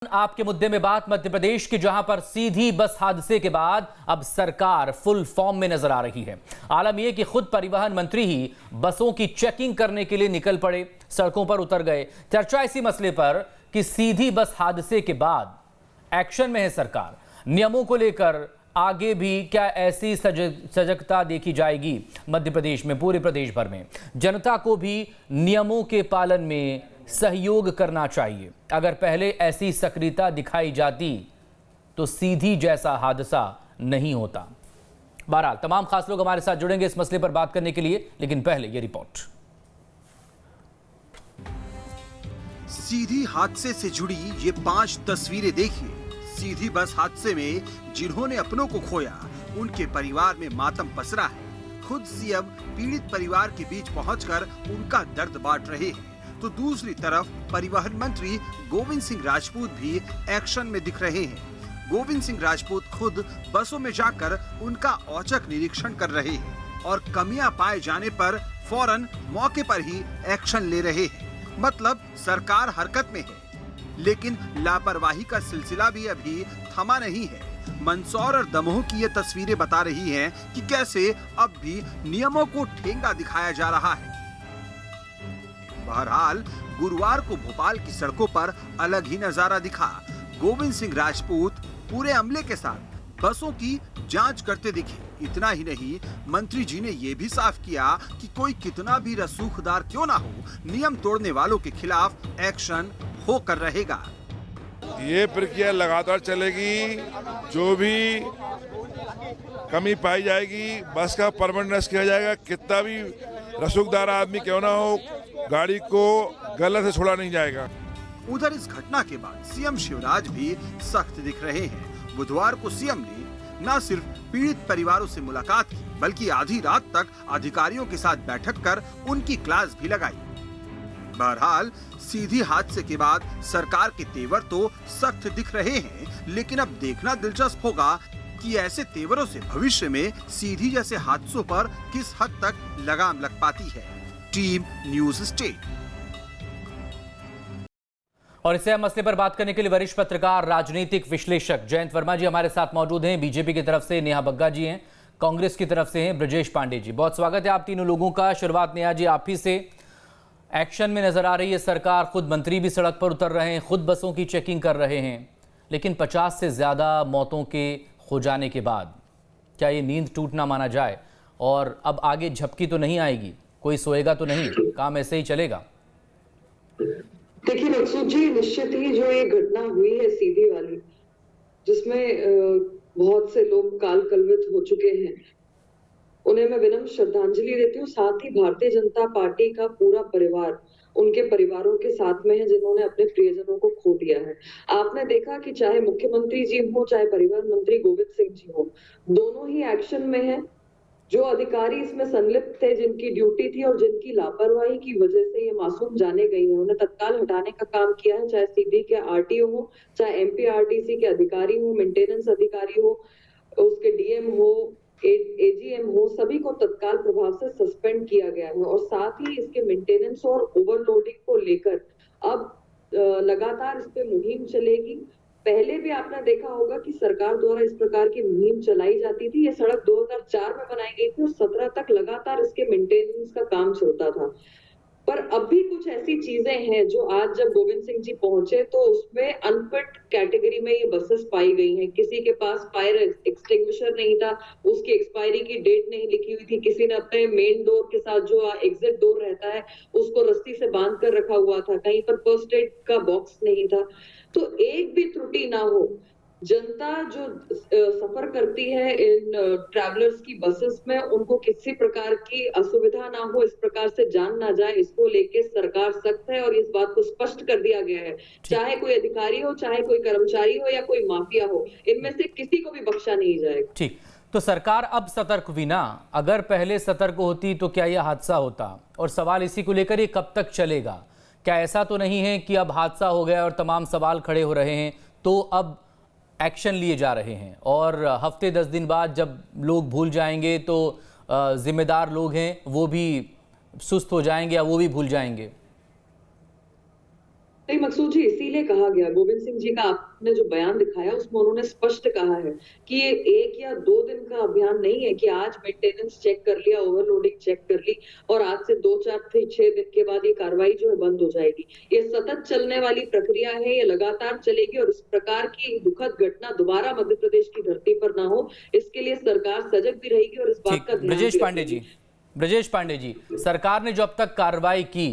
आपके मुद्दे में बात मध्य प्रदेश की, जहां पर सीधी बस हादसे के बाद अब सरकार फुल फॉर्म में नजर आ रही है। आलम यह कि खुद परिवहन मंत्री ही बसों की चेकिंग करने के लिए निकल पड़े, सड़कों पर उतर गए। चर्चा इसी मसले पर कि सीधी बस हादसे के बाद एक्शन में है सरकार। नियमों को लेकर आगे भी क्या ऐसी सजगता देखी जाएगी मध्य प्रदेश में? पूरे प्रदेश भर में जनता को भी नियमों के पालन में सहयोग करना चाहिए। अगर पहले ऐसी सक्रियता दिखाई जाती तो सीधी जैसा हादसा नहीं होता। बहरहाल तमाम खास लोग हमारे साथ जुड़ेंगे इस मसले पर बात करने के लिए, लेकिन पहले ये रिपोर्ट। सीधी हादसे से जुड़ी ये 5 तस्वीरें देखिए। सीधी बस हादसे में जिन्होंने अपनों को खोया, उनके परिवार में मातम पसरा है। खुद सीएम पीड़ित परिवार के बीच पहुंचकर उनका दर्द बांट रहे हैं, तो दूसरी तरफ परिवहन मंत्री गोविंद सिंह राजपूत भी एक्शन में दिख रहे हैं। गोविंद सिंह राजपूत खुद बसों में जाकर उनका औचक निरीक्षण कर रहे हैं और कमियां पाए जाने पर फौरन मौके पर ही एक्शन ले रहे हैं। मतलब सरकार हरकत में है, लेकिन लापरवाही का सिलसिला भी अभी थमा नहीं है। मंदसौर और दमोह की ये तस्वीरें बता रही हैं कि कैसे अब भी नियमों को ठेंगा दिखाया जा रहा है। बहरहाल गुरुवार को भोपाल की सड़कों पर अलग ही नजारा दिखा। गोविंद सिंह राजपूत पूरे अमले के साथ बसों की जांच करते दिखे। इतना ही नहीं, मंत्री जी ने ये भी साफ किया कि कोई कितना भी रसूखदार क्यों ना हो, नियम तोड़ने वालों के खिलाफ एक्शन होकर रहेगा। ये प्रक्रिया लगातार चलेगी। जो भी कमी पाई जाएगी, बस का परमानेंस किया जाएगा। कितना भी रसूखदार आदमी क्यों ना हो, गाड़ी को गलत से छोड़ा नहीं जाएगा। उधर इस घटना के बाद सीएम शिवराज भी सख्त दिख रहे हैं। बुधवार को सीएम ने न सिर्फ पीड़ित परिवारों से मुलाकात की, बल्कि आधी रात तक अधिकारियों के साथ बैठक कर उनकी क्लास भी लगाई। बहरहाल सीधी हादसे के बाद सरकार के तेवर तो सख्त दिख रहे हैं, लेकिन अब देखना दिलचस्प होगा कि ऐसे तेवरों से भविष्य में सीधी जैसे हादसों पर किस हद तक लगाम लग पाती है। Team news state. और इसे मसले पर बात करने के लिए वरिष्ठ पत्रकार, राजनीतिक विश्लेषक जयंत वर्मा जी हमारे साथ मौजूद हैं। बीजेपी की तरफ से नेहा बग्गा जी हैं, कांग्रेस की तरफ से हैं ब्रजेश पांडे जी। बहुत स्वागत है आप तीनों लोगों का। शुरुआत नेहा जी आप ही से। एक्शन में नजर आ रही है सरकार, खुद मंत्री भी सड़क पर उतर रहे हैं, खुद बसों की चेकिंग कर रहे हैं, लेकिन 50 से ज्यादा मौतों के हो जाने के बाद क्या ये नींद टूटना माना जाए? और अब आगे झपकी तो नहीं आएगी, कोई सोएगा तो नहीं, काम ऐसे ही चलेगा? देखिए मकसूद जी, निश्चित ही जो ये घटना हुई है सीधी वाली, जिसमें बहुत से लोग काल कलवित हो चुके हैं, उन्हें मैं विनम्र श्रद्धांजलि देती हूँ। साथ ही भारतीय जनता पार्टी का पूरा परिवार उनके परिवारों के साथ में है, जिन्होंने अपने प्रियजनों को खो दिया है। आपने देखा कि चाहे मुख्यमंत्री जी हो, चाहे परिवहन मंत्री गोविंद सिंह जी हो, दोनों ही एक्शन में है। जो अधिकारी इसमें संलिप्त थे, जिनकी ड्यूटी थी और जिनकी लापरवाही की वजह से ये मासूम जाने गई है, उन्हें तत्काल हटाने का काम किया है। चाहे सीधी के आरटीओ हो, चाहे एमपीआरटीसी के अधिकारी हो, मेंटेनेंस अधिकारी हो, उसके डीएम हो, एजीएम हो, सभी को तत्काल प्रभाव से सस्पेंड किया गया है। और साथ ही इसके मेंटेनेंस और ओवरलोडिंग को लेकर अब लगातार इस पे मुहिम चलेगी। पहले भी आपने देखा होगा कि सरकार द्वारा इस प्रकार की मुहिम चलाई जाती थी। ये सड़क 2004 में बनाई गई थी और 17 तक लगातार इसके मेंटेनेंस का काम चलता था। पर अब भी कुछ ऐसी चीजें हैं जो आज जब गोविंद सिंह जी पहुंचे तो उसमें अनफिट कैटेगरी में ये बसेस पाई गई हैं। किसी के पास फायर एक्सटिंग्विशर नहीं था, उसकी एक्सपायरी की डेट नहीं लिखी हुई थी। किसी ने अपने मेन डोर के साथ जो एग्जिट डोर रहता है उसको रस्सी से बांध कर रखा हुआ था। कहीं पर फर्स्ट एड का बॉक्स नहीं था। तो एक भी त्रुटि ना हो। जनता जो सफर करती है इन ट्रैवलर्स की बसेस में, उनको किसी प्रकार की असुविधा ना हो, इस प्रकार से जान ना जाए, इसको लेके सरकार सख्त है और इस बात को स्पष्ट कर दिया गया है। चाहे कोई अधिकारी हो, चाहे कोई कर्मचारी हो या कोई माफिया हो, इनमें से किसी को भी बख्शा नहीं जाएगा। ठीक, तो सरकार अब सतर्क हुई ना? अगर पहले सतर्क होती तो क्या यह हादसा होता? और सवाल इसी को लेकर ये कब तक चलेगा? क्या ऐसा तो नहीं है कि अब हादसा हो गया और तमाम सवाल खड़े हो रहे हैं तो अब एक्शन लिए जा रहे हैं, और हफ्ते 10 दिन बाद जब लोग भूल जाएंगे तो जिम्मेदार लोग हैं वो भी सुस्त हो जाएंगे या वो भी भूल जाएंगे? नहीं मकसूद जी, इसीलिए कहा गया, गोविंद सिंह जी का आपने जो बयान दिखाया उसमें उन्होंने स्पष्ट कहा है कि ये 1 या 2 दिन का अभियान नहीं है कि आज मेंटेनेंस चेक कर लिया, ओवरलोडिंग चेक कर ली और आज से 2, 4, 6 दिन के बाद ये कार्रवाई जो है बंद हो जाएगी। ये सतत चलने वाली प्रक्रिया है, ये लगातार चलेगी और इस प्रकार की दुखद घटना दोबारा मध्य प्रदेश की धरती पर ना हो, इसके लिए सरकार सजग भी रहेगी और इस बात का ध्यान ब्रजेश पांडे जी, सरकार ने जो अब तक कार्रवाई की,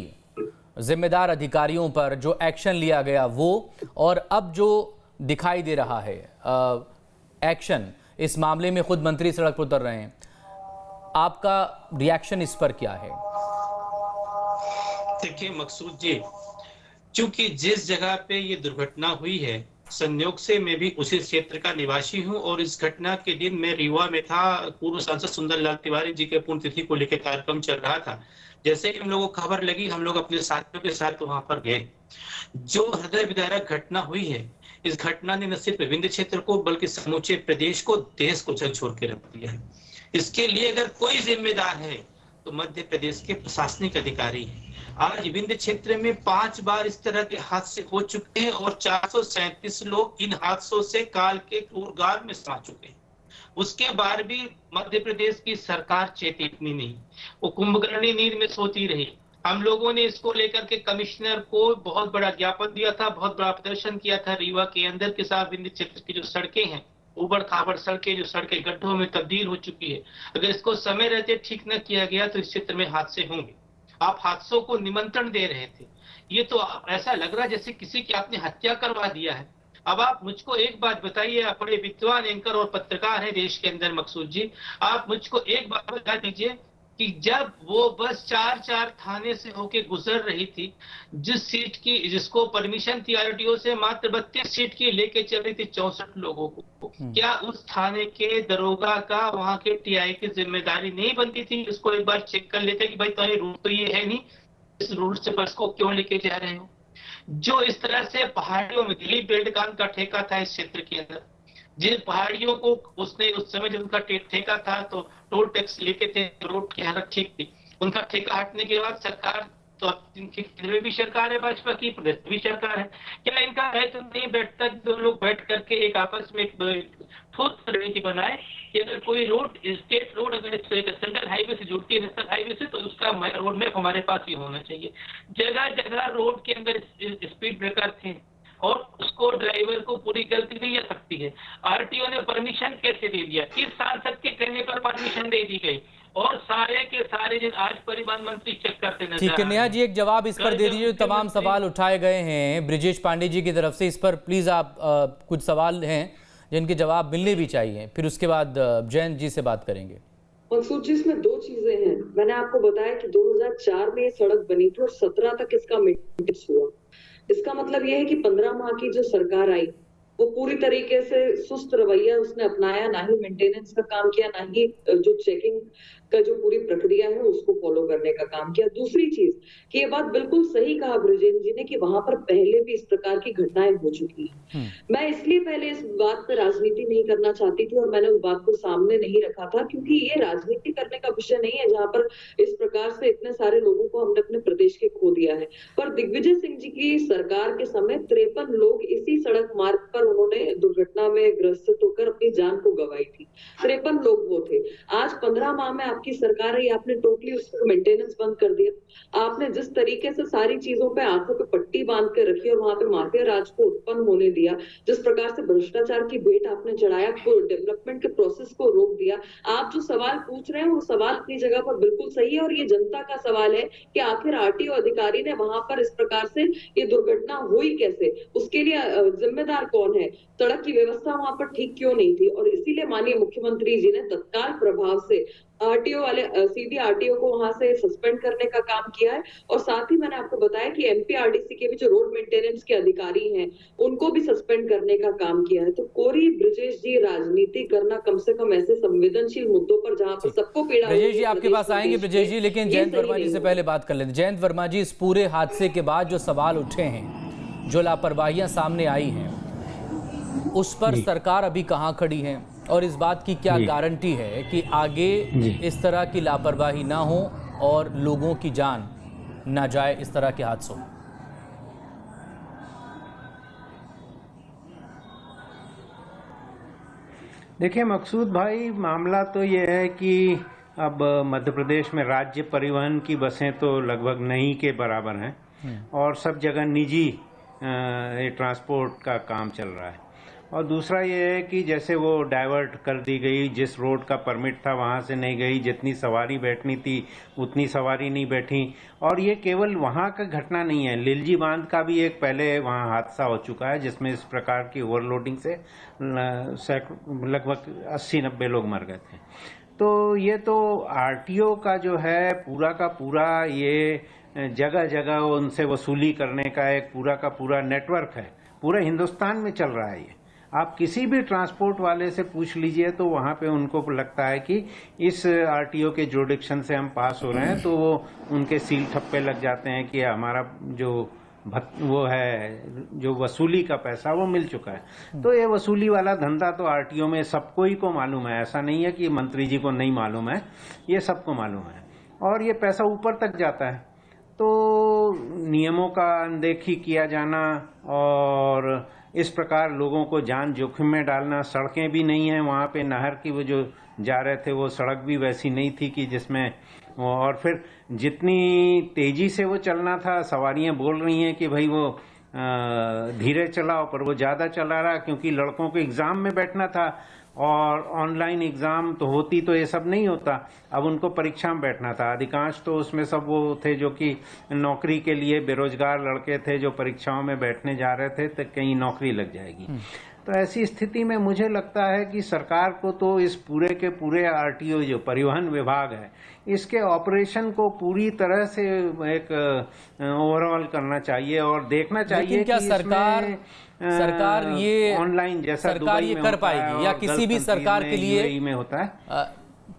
जिम्मेदार अधिकारियों पर जो एक्शन लिया गया वो, और अब जो दिखाई दे रहा है एक्शन, इस मामले में खुद मंत्री सड़क पर उतर रहे हैं, आपका रिएक्शन इस पर क्या है? देखिए मकसूद जी, क्योंकि जिस जगह पे ये दुर्घटना हुई है, संयोग से मैं भी उसी क्षेत्र का निवासी हूं और इस घटना के दिन मैं रीवा में था। पूर्व सांसद सुंदरलाल तिवारी जी के पुण्यतिथि को लेकर कार्यक्रम चल रहा था। जैसे ही हम लोगों को खबर लगी, हम लोग अपने साथियों के साथ वहां पर गए। जो हृदय विदारक घटना हुई है, इस घटना ने न सिर्फ विंध्य क्षेत्र को बल्कि समूचे प्रदेश को, देश को झकझोर के रख दिया है। इसके लिए अगर कोई जिम्मेदार है तो मध्य प्रदेश के प्रशासनिक अधिकारी हैं। आज विंध्य क्षेत्र में 5 बार इस तरह के हादसे हो चुके हैं और 437 लोग इन हादसों से काल के क्रूरगार में समा चुके हैं। उसके बाद भी मध्य प्रदेश की सरकार चेती नहीं, वो कुंभकर्णी नींद में सोती रही। हम लोगों ने इसको लेकर के कमिश्नर को बहुत बड़ा ज्ञापन दिया था, बहुत बड़ा प्रदर्शन किया था। रीवा के अंदर के साथ विंध्य क्षेत्र की जो सड़कें हैं, उबड़ खाबड़ सड़कें, जो सड़कें गड्ढों में तब्दील हो चुकी है, अगर इसको समय रहते ठीक न किया गया तो इस क्षेत्र में हादसे होंगे। आप हादसों को निमंत्रण दे रहे थे। ये तो ऐसा लग रहा है जैसे किसी की आपने हत्या करवा दिया है। अब आप मुझको एक बात बताइए, आप बड़े विद्वान एंकर और पत्रकार हैं देश के अंदर मकसूद जी, आप मुझको एक बात बता दीजिए कि जब वो बस 4 थाने से होके गुजर रही थी, जिस सीट की, जिसको परमिशन थी आरटीओ से मात्र 32 सीट की लेके चल रही थी 64 लोगों को, क्या उस थाने के दरोगा का, वहां के टीआई की जिम्मेदारी नहीं बनती थी? इसको एक बार चेक कर लेते कि भाई तुम्हारी रूट तो ये है नहीं, इस रूट से बस को क्यों लेके जा रहे हो? जो इस तरह से पहाड़ियों में दिलीप बेल्डकान का ठेका था इस क्षेत्र के अंदर, जिन पहाड़ियों को उसने उस समय जब उनका ठेका था तो टोल टैक्स लेते थे, रोड की हालत ठीक थी। उनका ठेका हटने के बाद सरकार, तो इनकी केंद्र में भी सरकार है भाजपा की, प्रदेश में भी सरकार है, क्या इनका है तो नहीं बैठता, दो लोग बैठ करके एक आपस में ठोस रणनीति बनाए कि अगर कोई रोड, स्टेट रोड अगर सेंट्रल हाईवे से जुड़ती है, नेशनल हाईवे से, तो उसका रोड मैप हमारे पास ही होना चाहिए। जगह जगह रोड के अंदर स्पीड ब्रेकर थे और उसको ड्राइवर को पूरी गलती नहीं आ सकती है। आरटीओ ने परमिशन कैसे दे दिया? इस सांसद के कहने पर परमिशन दे दी गई और सारे के सारे दिन आज परिवहन मंत्री चेक करते नजर। ठीक है नेहा जी, एक जवाब इस पर दे दीजिए। तमाम सवाल उठाए गए हैं ब्रजेश पांडे जी की तरफ से, इस पर प्लीज आप कुछ सवाल हैं जिनके जवाब मिलने भी चाहिए, फिर उसके बाद जयंत जी से बात करेंगे। मकसूद जी, इसमें 2 चीजें हैं। मैंने आपको बताया कि 2004 में ये सड़क बनी थी और 17 तक इसका मेंटेनेंस हुआ। इसका मतलब यह है कि 15 माह की जो सरकार आई वो पूरी तरीके से सुस्त रवैया उसने अपनाया, ना ही मेंटेनेंस का काम किया, ना ही जो चेकिंग का जो पूरी प्रक्रिया है उसको फॉलो करने का काम किया। दूसरी चीज कि ये बात बिल्कुल सही कहा ब्रजेश जी ने कि वहां पर पहले भी इस प्रकार की घटनाएं हो चुकी हैं। मैं इसलिए पहले इस बात पर राजनीति नहीं करना चाहती थी और मैंने उस बात को सामने नहीं रखा था, क्योंकि ये राजनीति करने का विषय नहीं है जहां पर इस प्रकार से इतने सारे लोगों को हमने अपने प्रदेश के खो दिया है। पर दिग्विजय सिंह जी की सरकार के समय 53 लोग इसी सड़क मार्ग पर उन्होंने दुर्घटना में ग्रसित होकर अपनी जान को गंवाई थी। 53 लोग वो थे। आज 15 माह में आपकी सरकार है, आपने टोटली उसको मेंटेनेंस बंद कर दिया। आपने जिस तरीके से सारी चीजों पे आंखों पे पट्टी बांध के रखी और वहां पे माफिया राज को उत्पन्न होने दिया, जिस प्रकार से भ्रष्टाचार की भेंट आपने चढ़ाया, डेवलपमेंट के प्रोसेस को रोक दिया। आप जो सवाल पूछ रहे हैं वो सवाल अपनी जगह पर बिल्कुल सही है और ये जनता का सवाल है कि आखिर आरटीओ अधिकारी ने वहां पर इस प्रकार से ये दुर्घटना हुई कैसे, उसके लिए जिम्मेदार कौन है, सड़क की व्यवस्था वहां पर ठीक क्यों नहीं थी। और इसीलिए माननीय मुख्यमंत्री जी ने तत्काल प्रभाव से आरटीओ वाले सीधी आरटीओ को वहां से सस्पेंड करने का काम किया है। और साथ ही मैंने आपको बताया कि एमपीआरडीसी के भी जो रोड मेंटेनेंस के अधिकारी हैं उनको भी सस्पेंड करने का काम किया है। तो कोरी ब्रजेश जी, राजनीति करना कम से कम ऐसे संवेदनशील मुद्दों पर जहां पर सबको पीड़ा। ब्रजेश जी आपके पास आएंगे ब्रजेश जी, लेकिन जयंत वर्मा जी से पहले बात कर लेते। जयंत वर्मा जी, इस पूरे हादसे के बाद जो सवाल उठे हैं, जो लापरवाहियां सामने आई हैं, उस पर सरकार अभी कहां खड़ी है और इस बात की क्या गारंटी है कि आगे इस तरह की लापरवाही ना हो और लोगों की जान ना जाए इस तरह के हादसों? देखिए मकसूद भाई, मामला तो ये है कि अब मध्य प्रदेश में राज्य परिवहन की बसें तो लगभग नहीं के बराबर हैं और सब जगह निजी ट्रांसपोर्ट का काम चल रहा है। और दूसरा ये है कि जैसे वो डाइवर्ट कर दी गई, जिस रोड का परमिट था वहाँ से नहीं गई, जितनी सवारी बैठनी थी उतनी सवारी नहीं बैठी। और ये केवल वहाँ का घटना नहीं है, लिलजी बांध का भी एक पहले वहाँ हादसा हो चुका है जिसमें इस प्रकार की ओवरलोडिंग से लगभग 80-90 लोग मर गए थे। तो ये तो आरटीओ का जो है पूरा का पूरा ये जगह जगह उनसे वसूली करने का एक पूरा का पूरा नेटवर्क है, पूरे हिंदुस्तान में चल रहा है ये। आप किसी भी ट्रांसपोर्ट वाले से पूछ लीजिए तो वहाँ पे उनको लगता है कि इस आरटीओ के जुरिडिक्शन से हम पास हो रहे हैं, तो वो उनके सील ठप्पे लग जाते हैं कि हमारा जो वो है जो वसूली का पैसा वो मिल चुका है। तो ये वसूली वाला धंधा तो आरटीओ में सबको ही को मालूम है, ऐसा नहीं है कि मंत्री जी को नहीं मालूम है, ये सबको मालूम है और ये पैसा ऊपर तक जाता है। तो नियमों का अनदेखी किया जाना और इस प्रकार लोगों को जान जोखिम में डालना, सड़कें भी नहीं है वहाँ पे, नहर की वो जो जा रहे थे वो सड़क भी वैसी नहीं थी कि जिसमें, और फिर जितनी तेजी से वो चलना था, सवारियां बोल रही हैं कि भाई वो धीरे चलाओ, पर वो ज़्यादा चला रहा क्योंकि लड़कों को एग्ज़ाम में बैठना था और ऑनलाइन एग्ज़ाम तो होती तो ये सब नहीं होता, अब उनको परीक्षा में बैठना था। अधिकांश तो उसमें सब वो थे जो कि नौकरी के लिए बेरोजगार लड़के थे जो परीक्षाओं में बैठने जा रहे थे, तो कहीं नौकरी लग जाएगी। तो ऐसी स्थिति में मुझे लगता है कि सरकार को तो इस पूरे के पूरे आरटीओ जो परिवहन विभाग है इसके ऑपरेशन को पूरी तरह से एक ओवरऑल करना चाहिए और देखना चाहिए क्या कि सरकार ये ऑनलाइन जैसा सरकार ये कर पाएगी या किसी भी सरकार के लिए में होता है,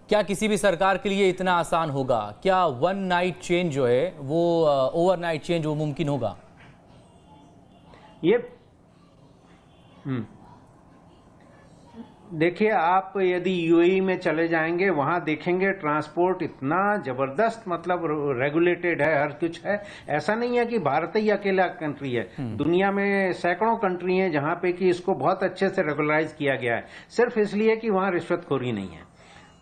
क्या किसी भी सरकार के लिए इतना आसान होगा? क्या वन नाइट चेंज जो है वो ओवरनाइट चेंज वो मुमकिन होगा? ये देखिए, आप यदि यूएई में चले जाएंगे वहां देखेंगे ट्रांसपोर्ट इतना जबरदस्त, मतलब रेगुलेटेड है, हर कुछ है। ऐसा नहीं है कि भारत ही अकेला कंट्री है, दुनिया में सैकड़ों कंट्री हैं जहां पे कि इसको बहुत अच्छे से रेगुलराइज किया गया है, सिर्फ इसलिए कि वहां रिश्वतखोरी नहीं है।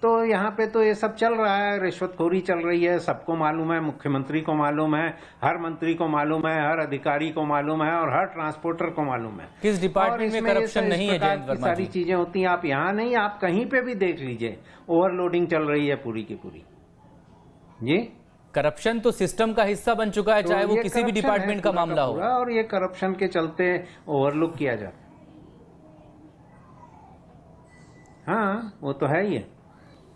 तो यहाँ पे तो ये सब चल रहा है, रिश्वतखोरी चल रही है, सबको मालूम है, मुख्यमंत्री को मालूम है, हर मंत्री को मालूम है, हर अधिकारी को मालूम है और हर ट्रांसपोर्टर को मालूम है। किस डिपार्टमेंट में करप्शन नहीं है? जयंत वर्मा, सारी चीजें होती हैं, आप यहाँ नहीं, आप कहीं पे भी देख लीजिए, ओवरलोडिंग चल रही है पूरी की पूरी। जी, करप्शन तो सिस्टम का हिस्सा बन चुका है, चाहे वो किसी भी डिपार्टमेंट का मामला हो, और ये करप्शन के चलते ओवरलुक किया जाता है। हाँ, वो तो है ही है।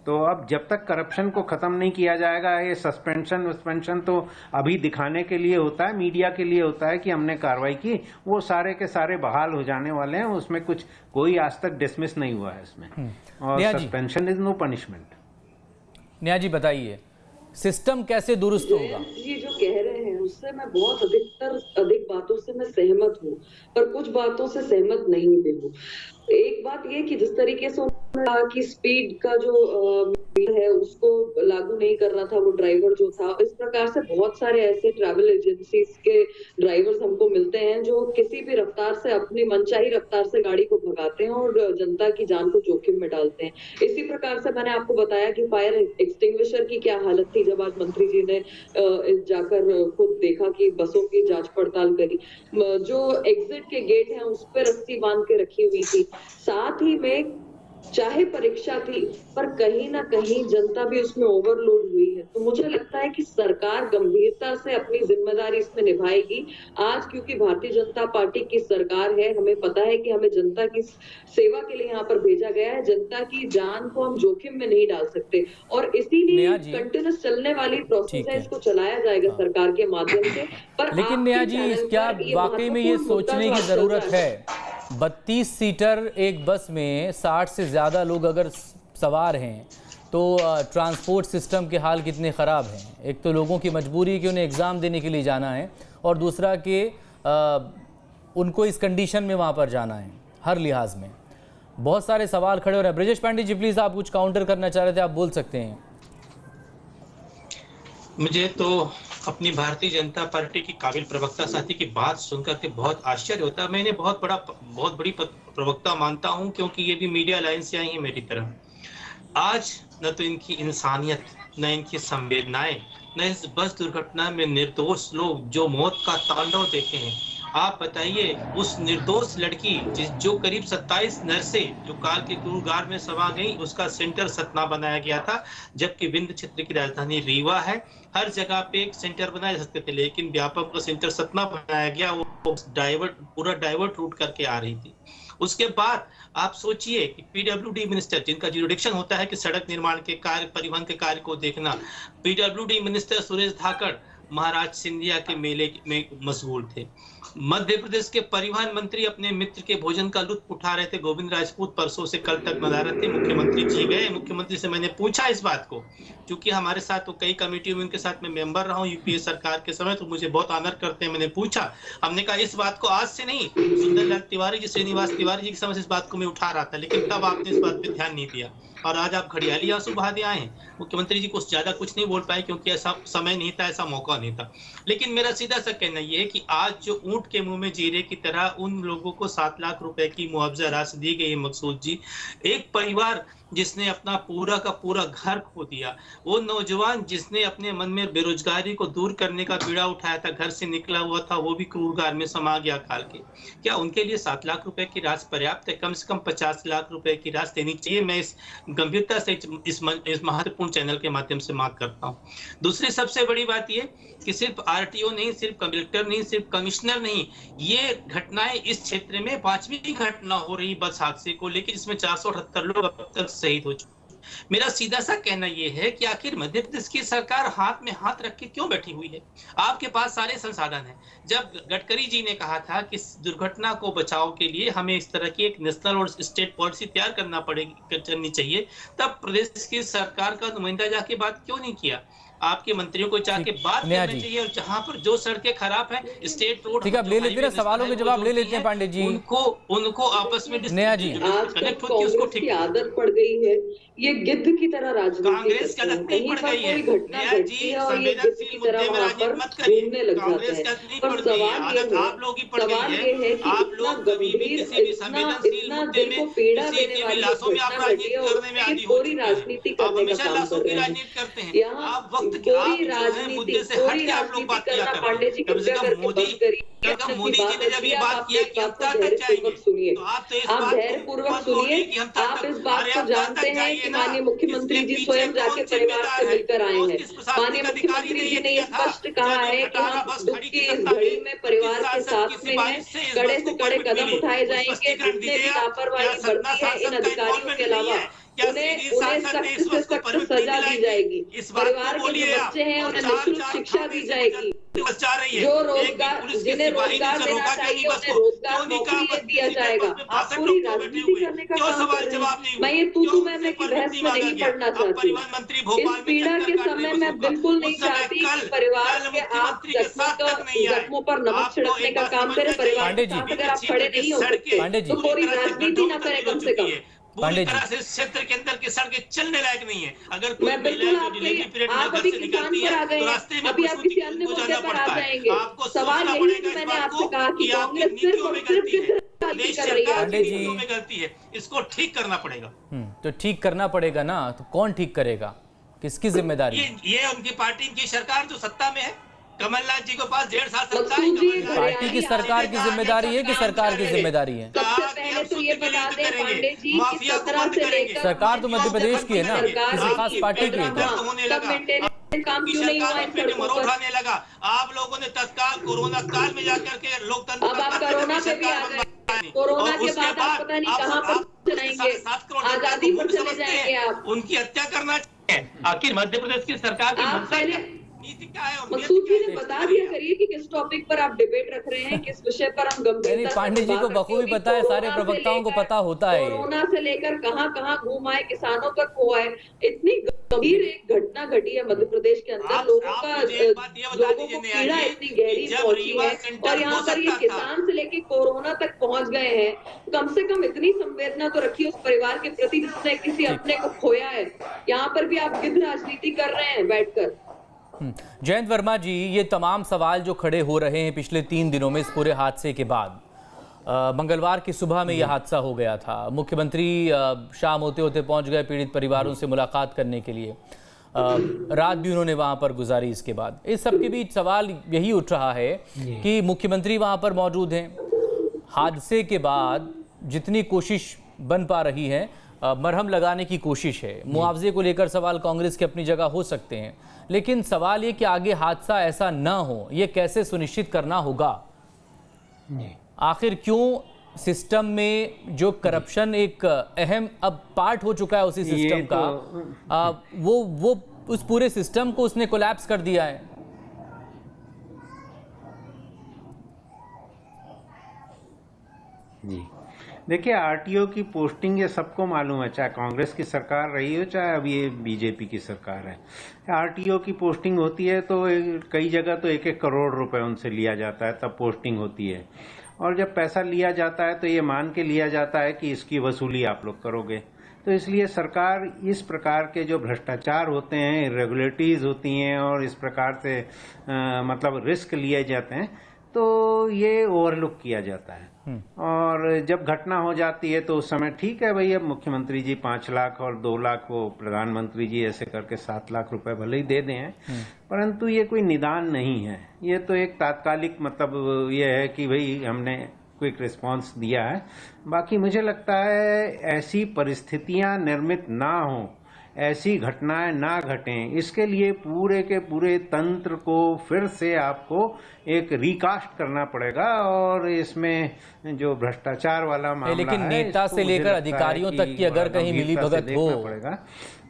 तो अब जब तक करप्शन को खत्म नहीं किया जाएगा, ये सस्पेंशन तो अभी दिखाने के लिए होता है, मीडिया के लिए होता है कि हमने कार्रवाई की, वो सारे के सारे बहाल हो जाने वाले हैं, उसमें कुछ कोई आज तक डिसमिस नहीं हुआ है इसमें, और suspension is no punishment. Neha ji बताइए, सिस्टम कैसे दुरुस्त होगा? ये जो कह रहे हैं उससे मैं बहुत अधिक बातों से मैं सहमत हूँ, पर कुछ बातों से सहमत नहीं भी हूँ। एक बात ये कि जिस तरीके से उन्होंने कहा कि स्पीड का जो है उसको लागू नहीं कर रहा था वो ड्राइवर जो था, इस प्रकार से बहुत सारे ऐसे ट्रैवल एजेंसीज के ड्राइवर्स हमको मिलते हैं जो किसी भी रफ्तार से, अपनी मनचाही रफ्तार से गाड़ी को भगाते हैं और जनता की जान को जोखिम में डालते हैं। इसी प्रकार से मैंने आपको बताया कि फायर एक्सटिंग्विशर की क्या हालत थी जब आज मंत्री जी ने जाकर खुद देखा कि बसों की जांच पड़ताल करी, जो एग्जिट के गेट हैं उस पर रस्सी बांध के रखी हुई थी, साथ ही में चाहे परीक्षा थी पर कहीं ना कहीं जनता भी उसमें ओवरलोड हुई है। तो मुझे लगता है कि सरकार गंभीरता से अपनी जिम्मेदारी इसमें निभाएगी। आज क्योंकि भारतीय जनता पार्टी की सरकार है, हमें पता है कि हमें जनता की सेवा के लिए यहाँ पर भेजा गया है, जनता की जान को हम जोखिम में नहीं डाल सकते और इसीलिए कंटिन्यूस चलने वाली प्रोसेस है, इसको चलाया जाएगा सरकार के माध्यम से। पर लेकिन नेहा जी, क्या वाकई में ये सोचने की जरूरत है 32 सीटर एक बस में 60 से ज़्यादा लोग अगर सवार हैं तो ट्रांसपोर्ट सिस्टम के हाल कितने ख़राब हैं? एक तो लोगों की मजबूरी है कि उन्हें एग्ज़ाम देने के लिए जाना है और दूसरा कि उनको इस कंडीशन में वहाँ पर जाना है, हर लिहाज में बहुत सारे सवाल खड़े हो रहे हैं। ब्रजेश पांडे जी प्लीज़, आप कुछ काउंटर करना चाह रहे थे, आप बोल सकते हैं। मुझे तो अपनी भारतीय जनता पार्टी की काबिल प्रवक्ता साथी की बात सुनकर के बहुत आश्चर्य होता है। मैं इन्हें बहुत बड़ी प्रवक्ता मानता हूं, क्योंकि ये भी मीडिया लाइन से आई है मेरी तरह। आज न तो इनकी इंसानियत, न इनकी संवेदनाएं, न इस बस दुर्घटना में निर्दोष लोग जो मौत का तांडव देखे हैं। आप बताइए, उस निर्दोष लड़की जो करीब 27 नर्सें जो काल के क्रूरगार में समा गई, उसका सेंटर सतना बनाया गया था, जबकि विंध्य क्षेत्र की राजधानी रीवा है। हर जगह पे एक सेंटर बनाए जा सकते थे, लेकिन व्यापक सेंटर सतना बनाया गया। वो पूरा डाइवर्ट रूट करके आ रही थी। उसके बाद आप सोचिए कि पीडब्ल्यूडी मिनिस्टर, जिनका जुरिडिक्शन होता है कि सड़क निर्माण के कार्य, परिवहन के कार्य को देखना, पीडब्ल्यूडी मिनिस्टर सुरेश धाकड़ महाराज सिंधिया के मेले में मशगूल थे। मध्य प्रदेश के परिवहन मंत्री अपने मित्र के भोजन का लुत्फ उठा रहे थे। गोविंद राजपूत परसों से कल तक मना रहे थे। मुख्यमंत्री जी गए। मुख्यमंत्री से मैंने पूछा इस बात को, क्योंकि हमारे साथ तो कई कमेटियों में उनके साथ में मेंबर रहा हूं यूपीए सरकार के समय, तो मुझे बहुत ऑनर करते हैं। मैंने पूछा, हमने कहा इस बात को आज से नहीं, सुंदरलाल तिवारी जी, श्रीनिवास तिवारी जी के समय से इस बात को मैं उठा रहा था, लेकिन तब आपने इस बात पे ध्यान नहीं दिया और आज आप घड़ियाली आंसू बहा दे आए हैं। मुख्यमंत्री जी को ज्यादा कुछ नहीं बोल पाए, क्योंकि ऐसा समय नहीं था, ऐसा मौका नहीं था। लेकिन मेरा सीधा सा कहना यह है कि आज जो ऊंट के मुंह में जीरे की तरह उन लोगों को 7 लाख रुपए की मुआवजा राशि दी गई है। मकसूद जी, एक परिवार जिसने अपना पूरा का पूरा घर खो दिया, वो नौजवान जिसने अपने मन में बेरोजगारी को दूर करने का बीड़ा उठाया था, घर से निकला हुआ था, वो भी क्रूरगार में समा गया काल के। क्या उनके लिए 7 लाख रुपए की राशि पर्याप्त है? कम से कम 50 लाख रुपए की राशि देनी चाहिए। मैं इस गंभीरता से इस महत्वपूर्ण चैनल के माध्यम से मांग करता हूँ। दूसरी सबसे बड़ी बात ये कि सिर्फ आरटीओ नहीं, सिर्फ कलेक्टर नहीं, सिर्फ कमिश्नर नहीं, ये घटनाएं इस क्षेत्र में 5वीं घटना हो रही बस हादसे को लेकर, जिसमें 478 लोग अब तक शहीद हो चुके। मेरा सीधा सा कहना यह है कि आखिर मध्य प्रदेश की सरकार हाथ में हाथ रख के क्यों बैठी हुई है? आपके पास सारे संसाधन हैं। जब गडकरी जी ने कहा था कि इस दुर्घटना को बचाव के लिए हमें इस तरह की एक नेशनल और स्टेट पॉलिसी तैयार करनी चाहिए, तब प्रदेश की सरकार का नुमाइंदा जाके बात क्यों नहीं किया? आपके मंत्रियों को जाके बात करनी चाहिए, और जहां पर जो सड़कें खराब हैं, स्टेट रोड, ठीक है, आप ले लेते हैं, सवालों के जवाब ले लेते हैं पांडे जी। उनको आपस में नया जी कनेक्ट होती है, उसको ठीक आदत पड़ गई है। ये गिद्ध की तरह राजनीति, कांग्रेस की आदत नहीं पड़ गई है। नया जी, संवेदनशील मुद्दे में राजनीति मत करिए। कांग्रेस का नहीं पड़ गई है, आदत आप लोग ही पड़ गई है। आप लोग कभी भी किसी भी संवेदनशील मुद्दे में, किसी की भी लाशों में आप राजनीति करने में आदी हो चुके हैं। आप हमेशा लाशों की राजनीति करते हैं। आप वक्त कोई राजनीति से हट के आप लोग बात किया करें। कम से कम मोदी जी ने जब ये बात किया कि हम तक जाएंगे, सुनिए, आप धैर्यपूर्वक सुनिए। आप इस बात को जानते हैं कि माननीय मुख्यमंत्री जी स्वयं जाके परिवार से मिलकर आए हैं। माननीय मुख्यमंत्री जी ने स्पष्ट कहा है कि हम दुख की इस घड़ी में परिवार के साथ में हैं, कड़े से कड़े कदम उठाए जाएंगे। जितने भी लापरवाही बरती है इन अधिकारियों के अलावा उन्हें सख्त से सख्त सजा दी जाएगी। परिवार के जो बच्चे हैं उन्हें निःशुल्क शिक्षा दी जाएगी। जो रोजगार, जिन्हें रोजगार देना चाहिए उन्हें रोजगार नौकरी दिया जाएगा। आप पूरी राजनीति करने का काम कर रहे हैं। मैं ये तू मैं की बहस में नहीं पढ़ना चाहती। इस पीड़ा के समय मैं बिल्कुल नहीं चाहती कि परिवार के आप जख्मों पर नमक छिड़कने का काम करें। परिवार के साथ अगर आप खड़े नहीं हो सकते तो पूरी राजनीति न करें। कम से कम पूरी तरह से इस क्षेत्र के अंदर की सड़कें चलने लायक नहीं है। अगर कोई मैं बिल्कुल आप अभी किसान पर आ गए, अभी आप किसी अन्य मुद्दे पर आ जाएंगे। सवाल यही है, मैंने आपसे कहा कि कांग्रेस सिर्फ और सिर्फ किस कर रही है, इसको ठीक करना पड़ेगा। तो ठीक करना पड़ेगा ना, तो कौन ठीक करेगा? किसकी जिम्मेदारी? ये उनकी पार्टी की सरकार जो सत्ता में है, कमलनाथ जी के पास 1.5 साल सत्ता है। पार्टी की सरकार की जिम्मेदारी है कि सरकार की जिम्मेदारी है? सबसे पहले तो ये बता दें पांडे जी कि 17 से लेकर सरकार तो मध्य प्रदेश की है ना, किसी खास पार्टी की है? काम क्यों नहीं हुआ इन सड़कों पर? उठाने लगा। आप लोगों ने तत्काल कोरोना काल में जाकर के लोकतंत्र, अब आप कोरोना पे भी आ गए। कोरोना के बाद आप पता नहीं कहां पर चलाएंगे, आजादी पर चले जाएंगे आप। उनकी हत्या करना चाहिए। आखिर मध्य प्रदेश की सरकार की मकसूद जी ने बता दिया करिए कि किस टॉपिक पर आप डिबेट रख रहे हैं, किस विषय पर हम गंभीरता से पांडे जी को बखूबी पता है, सारे प्रवक्ताओं को पता होता है। कोरोना से लेकर कहां घूम आए, किसानों तक हो आए। इतनी गंभीर एक घटना घटी है मध्य प्रदेश के अंदर। लोगों को पीड़ा इतनी गहरी पहुंची है, और यहाँ पर ये किसान से लेकर कोरोना तक पहुंच गए हैं। कम से कम इतनी संवेदना तो रखिए उस परिवार के प्रति जिसने किसी अपने को खोया है। यहाँ पर भी आप गिद्ध राजनीति कर रहे हैं बैठकर। जयंत वर्मा जी, ये तमाम सवाल जो खड़े हो रहे हैं पिछले 3 दिनों में इस पूरे हादसे के बाद, मंगलवार की सुबह में यह हादसा हो गया था। मुख्यमंत्री शाम होते होते पहुंच गए पीड़ित परिवारों से मुलाकात करने के लिए, रात भी उन्होंने वहां पर गुजारी। इसके बाद इस सब के बीच सवाल यही उठ रहा है कि मुख्यमंत्री वहां पर मौजूद हैं, हादसे के बाद जितनी कोशिश बन पा रही है, मरहम लगाने की कोशिश है, मुआवजे को लेकर सवाल कांग्रेस के अपनी जगह हो सकते हैं, लेकिन सवाल ये कि आगे हादसा ऐसा ना हो, ये कैसे सुनिश्चित करना होगा? आखिर क्यों सिस्टम में जो करप्शन एक अहम अब पार्ट हो चुका है उसी सिस्टम का, वो उस पूरे सिस्टम को उसने कोलैप्स कर दिया है। जी देखिए, आरटीओ की पोस्टिंग ये सबको मालूम है, चाहे कांग्रेस की सरकार रही हो चाहे अब ये बीजेपी की सरकार है। आरटीओ की पोस्टिंग होती है तो कई जगह तो 1-1 करोड़ रुपए उनसे लिया जाता है, तब पोस्टिंग होती है। और जब पैसा लिया जाता है तो ये मान के लिया जाता है कि इसकी वसूली आप लोग करोगे। तो इसलिए सरकार इस प्रकार के जो भ्रष्टाचार होते हैं, इरेगुलरिटीज होती हैं और इस प्रकार से मतलब रिस्क लिए जाते हैं, तो ये ओवरलुक किया जाता है। और जब घटना हो जाती है तो उस समय ठीक है भाई, अब मुख्यमंत्री जी 5 लाख और 2 लाख वो प्रधानमंत्री जी ऐसे करके 7 लाख रुपए भले ही दे दें, परंतु ये कोई निदान नहीं है। ये तो एक तात्कालिक मतलब ये है कि भाई हमने क्विक रिस्पांस दिया है। बाकी मुझे लगता है ऐसी परिस्थितियां निर्मित ना हो, ऐसी घटनाएं ना घटें, इसके लिए पूरे के पूरे तंत्र को फिर से आपको एक रिकास्ट करना पड़ेगा। और इसमें जो भ्रष्टाचार वाला मामला लेकिन है, नेता से लेकर अधिकारियों तक की अगर कहीं मिली भगत हो,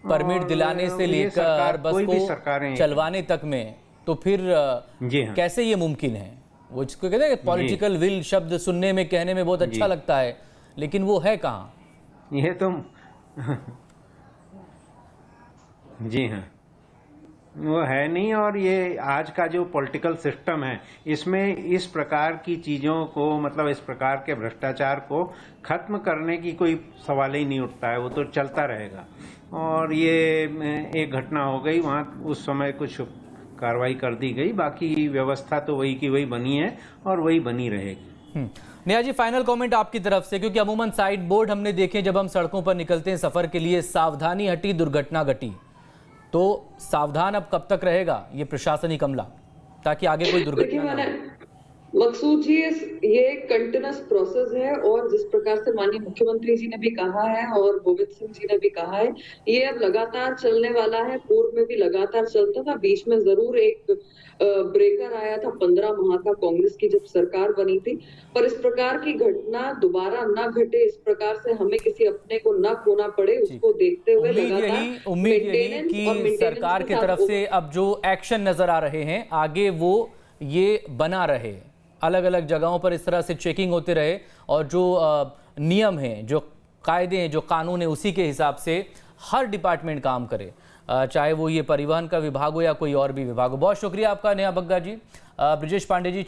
परमिट दिलाने से लेकर बस को चलवाने तक में, तो फिर कैसे ये मुमकिन है? वो जिसको कहते हैं पॉलिटिकल विल शब्द सुनने में, कहने में बहुत अच्छा लगता है, लेकिन वो है कहाँ? ये तो जी हाँ, वो है नहीं। और ये आज का जो पॉलिटिकल सिस्टम है, इसमें इस प्रकार की चीजों को, मतलब इस प्रकार के भ्रष्टाचार को खत्म करने की कोई सवाल ही नहीं उठता है, वो तो चलता रहेगा। और ये एक घटना हो गई, वहाँ उस समय कुछ कार्रवाई कर दी गई, बाकी व्यवस्था तो वही की वही बनी है और वही बनी रहेगी। नेहा जी, फाइनल कमेंट आपकी तरफ से, क्योंकि अमूमन साइड बोर्ड हमने देखे जब हम सड़कों पर निकलते हैं सफर के लिए, सावधानी हटी दुर्घटना घटी, तो सावधान अब कब तक रहेगा ये प्रशासनिक अमला, ताकि आगे कोई दुर्घटना ना हो? मकसूद जी, ये एक कंटिन्यूअस प्रोसेस है और जिस प्रकार से माननीय मुख्यमंत्री जी ने भी कहा है और गोविंद सिंह जी ने भी कहा है, ये अब लगातार चलने वाला है। पूर्व में भी लगातार चलता था, बीच में जरूर एक ब्रेकर आया था 15 माह का कांग्रेस की जब सरकार बनी थी, पर इस प्रकार की घटना दोबारा न घटे, इस प्रकार से हमें किसी अपने को न खोना पड़े, उसको देखते हुए उम्मीद यही कि सरकार की तरफ से अब जो एक्शन नजर आ रहे हैं आगे वो ये बना रहे, अलग अलग जगहों पर इस तरह से चेकिंग होते रहे, और जो नियम हैं, जो कायदे हैं, जो कानून है, उसी के हिसाब से हर डिपार्टमेंट काम करे, चाहे वो ये परिवहन का विभाग हो या कोई और भी विभाग हो। बहुत शुक्रिया आपका नेहा बग्गा जी। ब्रिजेश पांडे जी।